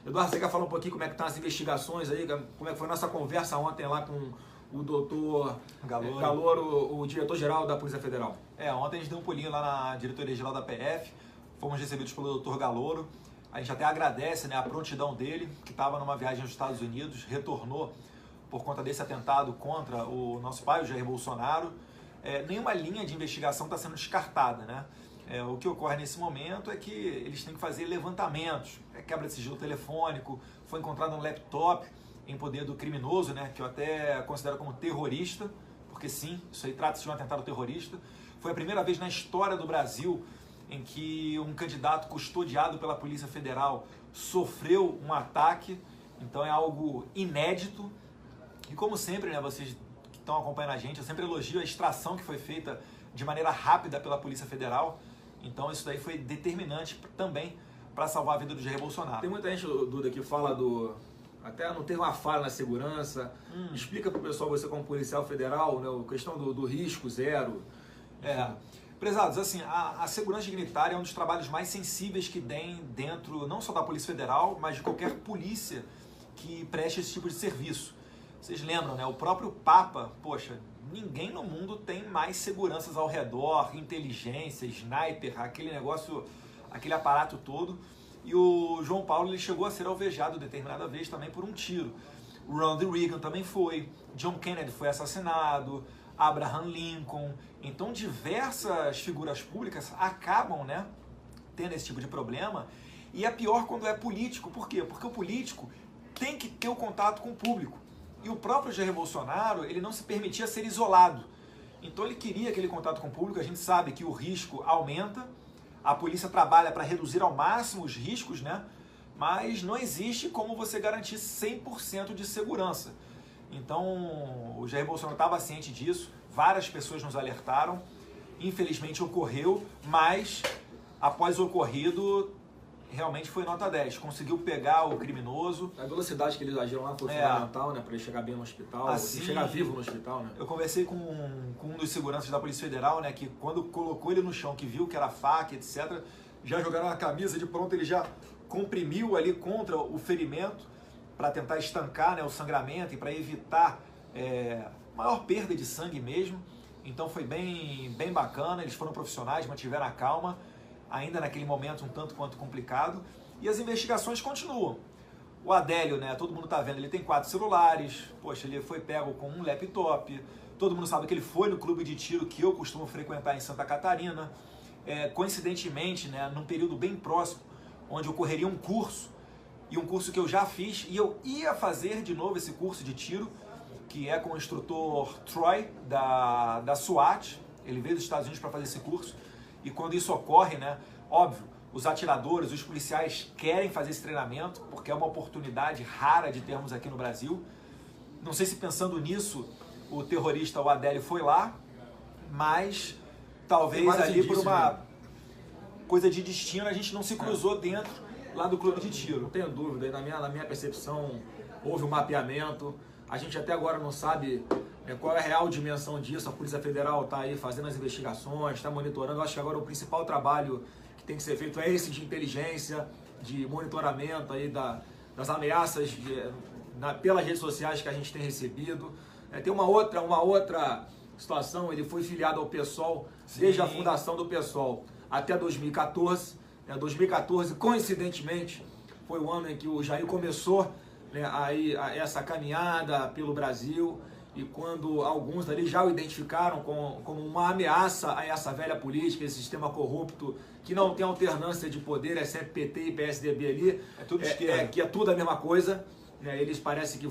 Eduardo, você quer falar um pouquinho como é que estão as investigações aí, como é que foi a nossa conversa ontem lá com o doutor Galouro, o diretor-geral da Polícia Federal? Ontem a gente deu um pulinho lá na diretoria-geral da PF, fomos recebidos pelo doutor Galouro. A gente até agradece, né, a prontidão dele, que estava numa viagem aos Estados Unidos, retornou por conta desse atentado contra o nosso pai, o Jair Bolsonaro. Nenhuma linha de investigação está sendo descartada, né? O que ocorre nesse momento é que eles têm que fazer levantamentos, quebra de sigilo telefônico, foi encontrado um laptop em poder do criminoso, né, que eu até considero como terrorista, porque sim, isso aí trata-se de um atentado terrorista. Foi a primeira vez na história do Brasil em que um candidato custodiado pela Polícia Federal sofreu um ataque, então é algo inédito. E como sempre, né, vocês que estão acompanhando a gente, eu sempre elogio a extração que foi feita de maneira rápida pela Polícia Federal, então isso daí foi determinante também para salvar a vida do Jair Bolsonaro. Tem muita gente, Duda, que fala até não teve uma falha na segurança. Explica para o pessoal, você como policial federal, né, a questão do risco zero. Prezados, assim, a segurança dignitária é um dos trabalhos mais sensíveis que tem dentro, não só da Polícia Federal, mas de qualquer polícia que preste esse tipo de serviço. Vocês lembram, né? O próprio Papa, poxa, ninguém no mundo tem mais seguranças ao redor, inteligência, sniper, aquele negócio, aquele aparato todo. E o João Paulo, ele chegou a ser alvejado determinada vez também por um tiro. O Ronald Reagan também foi, John Kennedy foi assassinado, Abraham Lincoln. Então diversas figuras públicas acabam, né, tendo esse tipo de problema. E é pior quando é político. Por quê? Porque o político tem que ter o contato com o público. E o próprio Jair Bolsonaro, ele não se permitia ser isolado. Então ele queria aquele contato com o público. A gente sabe que o risco aumenta. A polícia trabalha para reduzir ao máximo os riscos, né? Mas não existe como você garantir 100% de segurança. Então, o Jair Bolsonaro estava ciente disso, várias pessoas nos alertaram, infelizmente ocorreu, mas após o ocorrido, realmente foi nota 10. Conseguiu pegar o criminoso. A velocidade que eles agiram lá foi fundamental, né? Para ele chegar bem no hospital, assim, chegar vivo no hospital, né? Eu conversei com um dos seguranças da Polícia Federal, né? Que quando colocou ele no chão, que viu que era faca, etc., já jogaram a camisa de pronto, ele já comprimiu ali contra o ferimento para tentar estancar, né, o sangramento e para evitar maior perda de sangue mesmo. Então foi bem bacana, eles foram profissionais, mantiveram a calma, ainda naquele momento um tanto quanto complicado, e as investigações continuam. O Adélio, né, todo mundo tá vendo, ele tem 4 celulares, poxa, ele foi pego com um laptop, todo mundo sabe que ele foi no clube de tiro que eu costumo frequentar em Santa Catarina, coincidentemente, né, num período bem próximo, onde ocorreria um curso, e um curso que eu já fiz, e eu ia fazer de novo esse curso de tiro, que é com o instrutor Troy, da SWAT. Ele veio dos Estados Unidos para fazer esse curso, e quando isso ocorre, né, óbvio, os atiradores, os policiais querem fazer esse treinamento, porque é uma oportunidade rara de termos aqui no Brasil. Não sei se pensando nisso, o terrorista, o Adélio, foi lá, mas talvez ali por uma coisa de destino a gente não se cruzou dentro lá do clube de tiro. Não tenho dúvida, na minha percepção houve um mapeamento, a gente até agora não sabe qual é a real dimensão disso, a Polícia Federal está aí fazendo as investigações, está monitorando. Eu acho que agora o principal trabalho que tem que ser feito é esse de inteligência, de monitoramento aí das ameaças pelas redes sociais que a gente tem recebido. Tem uma outra situação, ele foi filiado ao PSOL desde a fundação do PSOL até 2014. 2014, coincidentemente, foi o ano em que o Jair começou, né, essa caminhada pelo Brasil, e quando alguns ali já o identificaram como uma ameaça a essa velha política, esse sistema corrupto, que não tem alternância de poder, é sempre PT e PSDB ali, tudo esquerda. Que é tudo a mesma coisa, né, eles parecem que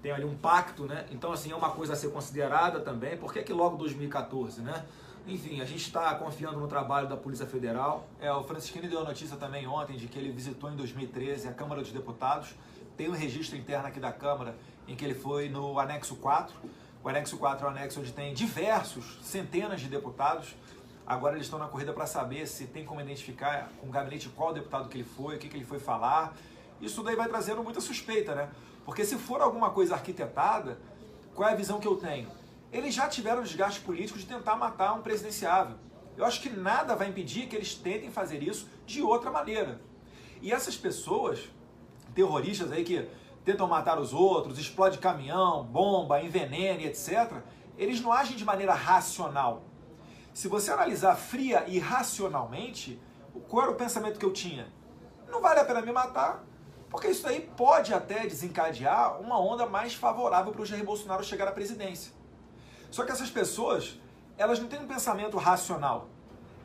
tem ali um pacto, né, então assim, é uma coisa a ser considerada também. Por que logo 2014, né? Enfim, a gente está confiando no trabalho da Polícia Federal. O Francisquini deu a notícia também ontem de que ele visitou em 2013 a Câmara dos Deputados. Tem um registro interno aqui da Câmara em que ele foi no anexo 4. O anexo 4 é um anexo onde tem centenas de deputados. Agora eles estão na corrida para saber se tem como identificar com o gabinete qual deputado que ele foi, o que ele foi falar. Isso daí vai trazendo muita suspeita, né? Porque se for alguma coisa arquitetada, qual é a visão que eu tenho? Eles já tiveram desgaste político de tentar matar um presidenciável. Eu acho que nada vai impedir que eles tentem fazer isso de outra maneira. E essas pessoas terroristas aí que tentam matar os outros, explode caminhão, bomba, envenena, etc., eles não agem de maneira racional. Se você analisar fria e racionalmente, qual era o pensamento que eu tinha? Não vale a pena me matar, porque isso aí pode até desencadear uma onda mais favorável para o Jair Bolsonaro chegar à presidência. Só que essas pessoas, elas não têm um pensamento racional.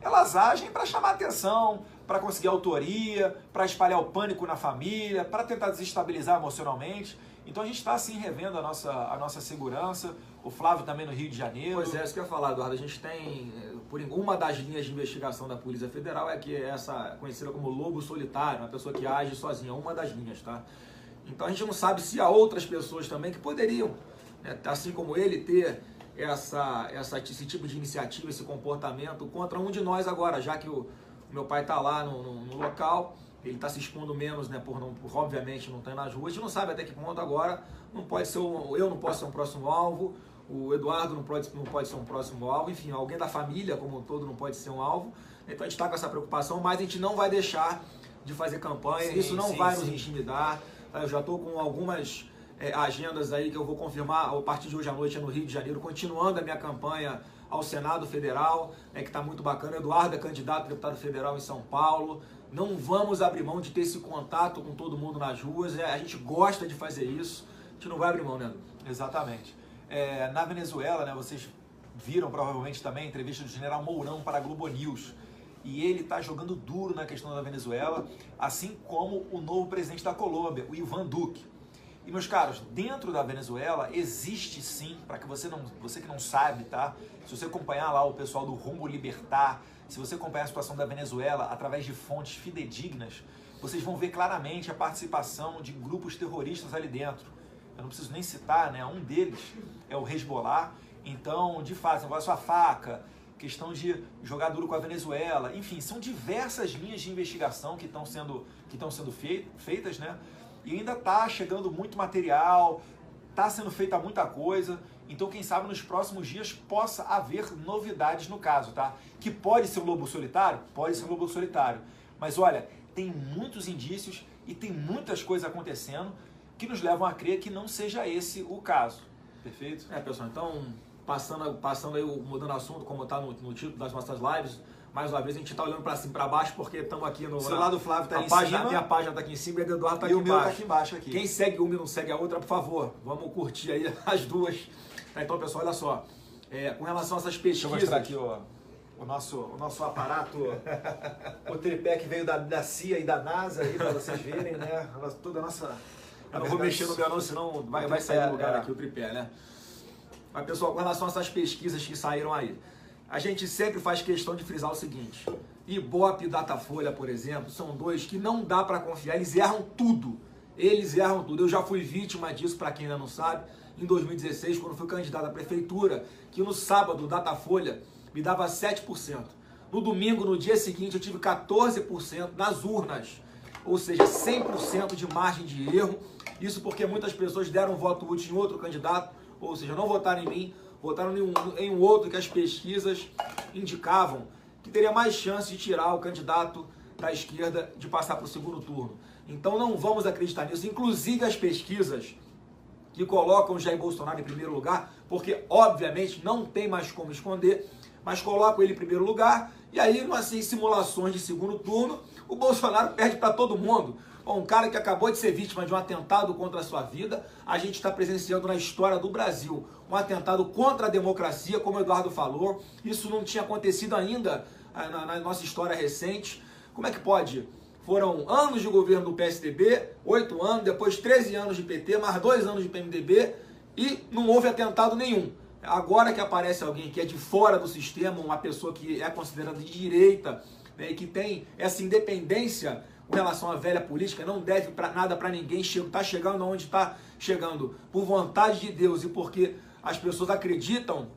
Elas agem para chamar atenção, para conseguir autoria, para espalhar o pânico na família, para tentar desestabilizar emocionalmente. Então a gente está assim revendo a nossa segurança, o Flávio também no Rio de Janeiro. Pois é, isso que eu ia falar, Eduardo. A gente tem, uma das linhas de investigação da Polícia Federal é que essa conhecida como lobo solitário, uma pessoa que age sozinha, uma das linhas, tá? Então a gente não sabe se há outras pessoas também que poderiam, né, assim como ele, ter esse tipo de iniciativa, esse comportamento contra um de nós agora, já que o meu pai está lá no local, ele está se expondo menos, né, por obviamente não estar nas ruas. A gente não sabe até que ponto agora não pode ser eu não posso ser um próximo alvo, o Eduardo não pode ser um próximo alvo, enfim, alguém da família como um todo não pode ser um alvo. Então a gente está com essa preocupação, mas a gente não vai deixar de fazer campanha, isso não vai nos intimidar. Eu já estou com algumas agendas aí que eu vou confirmar a partir de hoje à noite no Rio de Janeiro, continuando a minha campanha ao Senado Federal, que está muito bacana. Eduardo é candidato a deputado federal em São Paulo. Não vamos abrir mão de ter esse contato com todo mundo nas ruas. A gente gosta de fazer isso. A gente não vai abrir mão, né? Exatamente. Na Venezuela, né, vocês viram provavelmente também a entrevista do general Mourão para a Globo News. E ele está jogando duro na questão da Venezuela, assim como o novo presidente da Colômbia, o Iván Duque. E, meus caros, dentro da Venezuela existe sim, para que você que não sabe, tá? Se você acompanhar lá o pessoal do Rumbo Libertar, se você acompanhar a situação da Venezuela através de fontes fidedignas, vocês vão ver claramente a participação de grupos terroristas ali dentro. Eu não preciso nem citar, né? Um deles é o Hezbollah. Então, de fato, negócio a faca, questão de jogar duro com a Venezuela, enfim, são diversas linhas de investigação que estão sendo feitas, né? E ainda está chegando muito material, está sendo feita muita coisa. Então, quem sabe nos próximos dias possa haver novidades no caso, tá? Que pode ser um lobo solitário? Pode ser um lobo solitário. Mas olha, tem muitos indícios e tem muitas coisas acontecendo que nos levam a crer que não seja esse o caso. Perfeito? Pessoal, então, passando aí, mudando o assunto, como está no título das nossas lives, mais uma vez a gente está olhando para cima e para baixo, porque estamos aqui no... O celular do Flávio está em cima. A minha página está aqui em cima e a do Eduardo está aqui embaixo. E o meu está aqui embaixo. Aqui. Quem segue uma e não segue a outra, por favor, vamos curtir aí as duas. Então, pessoal, olha só. Com relação a essas pesquisas... Deixa eu mostrar aqui o nosso aparato, o tripé que veio da CIA e da NASA, aí, para vocês verem, né? Toda a nossa... Eu não vou mexer no meu não, senão vai sair do lugar aqui o tripé, né? Mas, pessoal, com relação a essas pesquisas que saíram aí, a gente sempre faz questão de frisar o seguinte: Ibope e Datafolha, por exemplo, são dois que não dá para confiar, eles erram tudo. Eles erram tudo. Eu já fui vítima disso, para quem ainda não sabe, em 2016, quando fui candidato à prefeitura, que no sábado o Datafolha me dava 7%. No domingo, no dia seguinte, eu tive 14% nas urnas. Ou seja, 100% de margem de erro. Isso porque muitas pessoas deram voto útil em outro candidato, ou seja, não votaram em mim, votaram em um outro que as pesquisas indicavam que teria mais chance de tirar o candidato da esquerda de passar para o segundo turno. Então não vamos acreditar nisso. Inclusive as pesquisas que colocam Jair Bolsonaro em primeiro lugar, porque obviamente não tem mais como esconder, mas colocam ele em primeiro lugar, e aí, assim, simulações de segundo turno, o Bolsonaro perde para todo mundo. Bom, um cara que acabou de ser vítima de um atentado contra a sua vida, a gente está presenciando na história do Brasil um atentado contra a democracia, como o Eduardo falou. Isso não tinha acontecido ainda na nossa história recente. Como é que pode? Foram anos de governo do PSDB, 8 anos, depois 13 anos de PT, mais 2 anos de PMDB, e não houve atentado nenhum. Agora que aparece alguém que é de fora do sistema, uma pessoa que é considerada de direita, né, e que tem essa independência com relação à velha política, não deve nada para ninguém, está chegando onde está chegando por vontade de Deus e porque as pessoas acreditam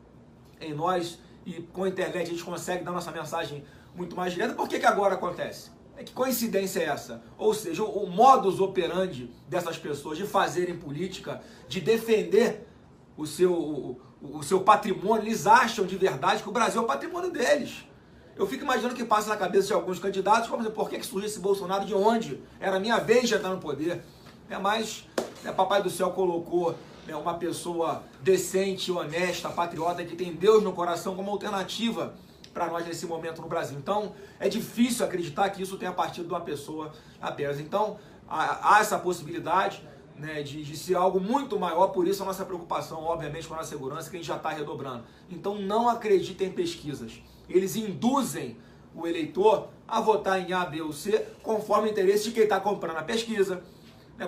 em nós, e com a internet a gente consegue dar nossa mensagem muito mais direta. Por que agora acontece? Que coincidência é essa? Ou seja, o modus operandi dessas pessoas de fazerem política, de defender o seu patrimônio, eles acham de verdade que o Brasil é o patrimônio deles. Eu fico imaginando o que passa na cabeça de alguns candidatos, como dizer, por que surgiu esse Bolsonaro, de onde? Era a minha vez de entrar no poder. Mas Papai do Céu colocou uma pessoa decente, honesta, patriota, que tem Deus no coração como alternativa para nós nesse momento no Brasil. Então, é difícil acreditar que isso tenha partido de uma pessoa apenas. Então, há essa possibilidade de ser algo muito maior, por isso a nossa preocupação, obviamente, com a nossa segurança, que a gente já está redobrando. Então, não acreditem em pesquisas. Eles induzem o eleitor a votar em A, B ou C, conforme o interesse de quem está comprando a pesquisa,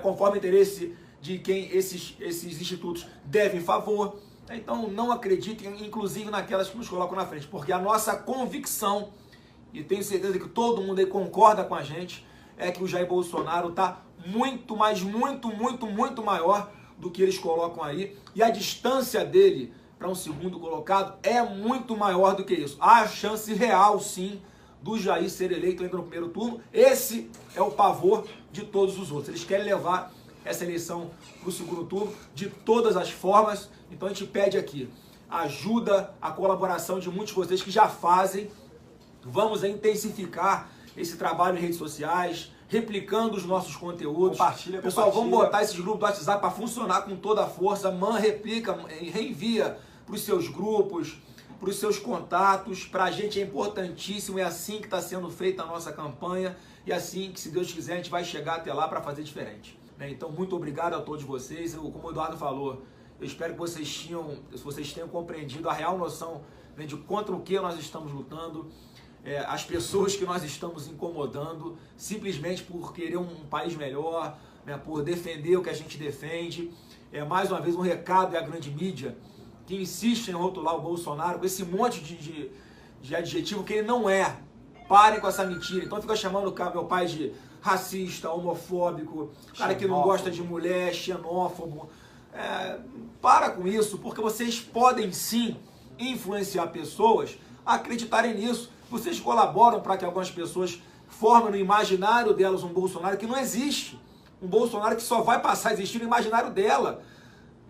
conforme o interesse de quem esses institutos devem favor. Então, não acreditem, inclusive, naquelas que nos colocam na frente, porque a nossa convicção, e tenho certeza que todo mundo aí concorda com a gente, é que o Jair Bolsonaro está muito, mas muito maior do que eles colocam aí, e a distância dele para um segundo colocado é muito maior do que isso. Há a chance real, sim, do Jair ser eleito ainda no primeiro turno. Esse é o pavor de todos os outros. Eles querem levar essa eleição para o segundo turno de todas as formas. Então a gente pede aqui ajuda, a colaboração de muitos de vocês que já fazem. Vamos intensificar esse trabalho em redes sociais, replicando os nossos conteúdos. Pessoal, vamos botar esses grupos do WhatsApp para funcionar com toda a força. Replica, reenvia para os seus grupos, para os seus contatos. Para a gente é importantíssimo, é assim que está sendo feita a nossa campanha e assim que, se Deus quiser, a gente vai chegar até lá para fazer diferente. Então, muito obrigado a todos vocês. Como o Eduardo falou, eu espero que vocês tenham compreendido a real noção de contra o que nós estamos lutando, as pessoas que nós estamos incomodando, simplesmente por querer um país melhor, por defender o que a gente defende. Mais uma vez, um recado à grande mídia, que insiste em rotular o Bolsonaro com esse monte de adjetivo que ele não é. Parem com essa mentira. Então fica chamando o meu pai de racista, homofóbico, cara que não gosta de mulher, xenófobo. Para com isso, porque vocês podem sim influenciar pessoas a acreditarem nisso. Vocês colaboram para que algumas pessoas formem no imaginário delas um Bolsonaro que não existe. Um Bolsonaro que só vai passar a existir no imaginário dela.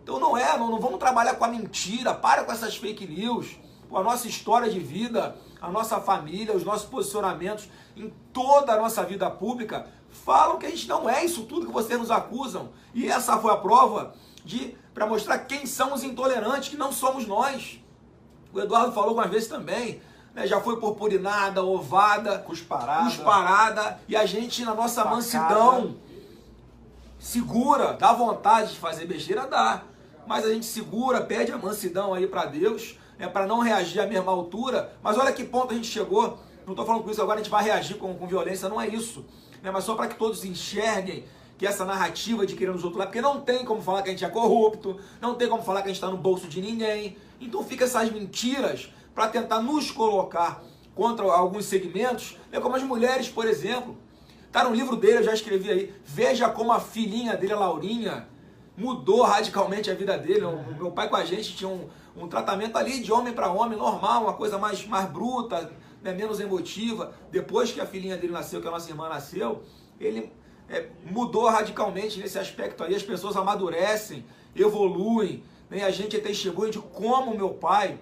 Então não vamos trabalhar com a mentira, para com essas fake news. A nossa história de vida, a nossa família, os nossos posicionamentos em toda a nossa vida pública falam que a gente não é isso tudo que vocês nos acusam. E essa foi a prova para mostrar quem são os intolerantes, que não somos nós. O Eduardo falou algumas vezes também, já foi purpurinada, ovada, cusparada, e a gente na nossa mansidão segura, dá vontade de fazer besteira, dá. Mas a gente segura, pede a mansidão aí para Deus, para não reagir à mesma altura. Mas olha que ponto a gente chegou. Não estou falando com isso agora, a gente vai reagir com violência, não é isso. Mas só para que todos enxerguem que essa narrativa de querer nos rotular, porque não tem como falar que a gente é corrupto, não tem como falar que a gente está no bolso de ninguém. Então fica essas mentiras para tentar nos colocar contra alguns segmentos, como as mulheres, por exemplo. Tá no livro dele, eu já escrevi aí, veja como a filhinha dele, a Laurinha, mudou radicalmente a vida dele. O meu pai com a gente tinha um tratamento ali de homem para homem, normal, uma coisa mais bruta, menos emotiva. Depois que a filhinha dele nasceu, que a nossa irmã nasceu, ele mudou radicalmente nesse aspecto aí. As pessoas amadurecem, evoluem, a gente é testemunho de como meu pai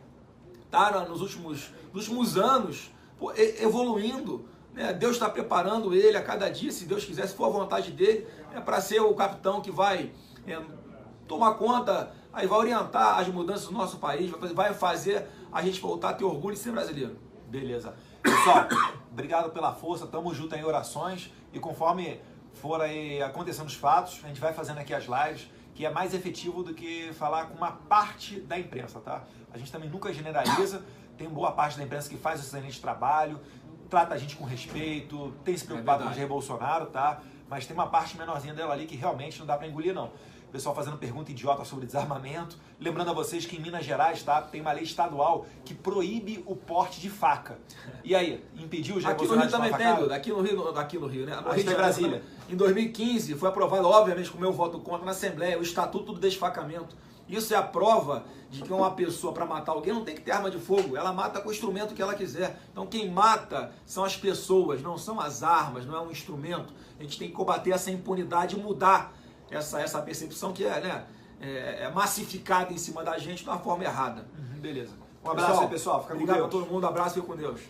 está nos últimos anos evoluindo. Deus está preparando ele a cada dia, se Deus quiser, se for a vontade dele, para ser o capitão que vai tomar conta, aí vai orientar as mudanças do nosso país, vai fazer a gente voltar a ter orgulho de ser brasileiro. Beleza. Pessoal, obrigado pela força, tamo junto em orações, e conforme for aí acontecendo os fatos, a gente vai fazendo aqui as lives, que é mais efetivo do que falar com uma parte da imprensa, tá? A gente também nunca generaliza, tem boa parte da imprensa que faz um excelente trabalho, trata a gente com respeito, tem se preocupado com o Jair Bolsonaro, tá? Mas tem uma parte menorzinha dela ali que realmente não dá para engolir, não. O pessoal fazendo pergunta idiota sobre desarmamento. Lembrando a vocês que em Minas Gerais, tá, tem uma lei estadual que proíbe o porte de faca. E aí, impediu o Jair Bolsonaro de tomar facada? Aqui no Rio também tem, aqui no Rio, né? No Rio de Brasília. Em 2015 foi aprovado, obviamente, com o meu voto contra na Assembleia, o Estatuto do Desfacamento. Isso é a prova de que uma pessoa, para matar alguém, não tem que ter arma de fogo. Ela mata com o instrumento que ela quiser. Então quem mata são as pessoas, não são as armas, não é um instrumento. A gente tem que combater essa impunidade e mudar essa percepção que é massificada em cima da gente de uma forma errada. Beleza. Um abraço aí, pessoal. Fica com Deus. Obrigado a todo mundo. Abraço e fica com Deus.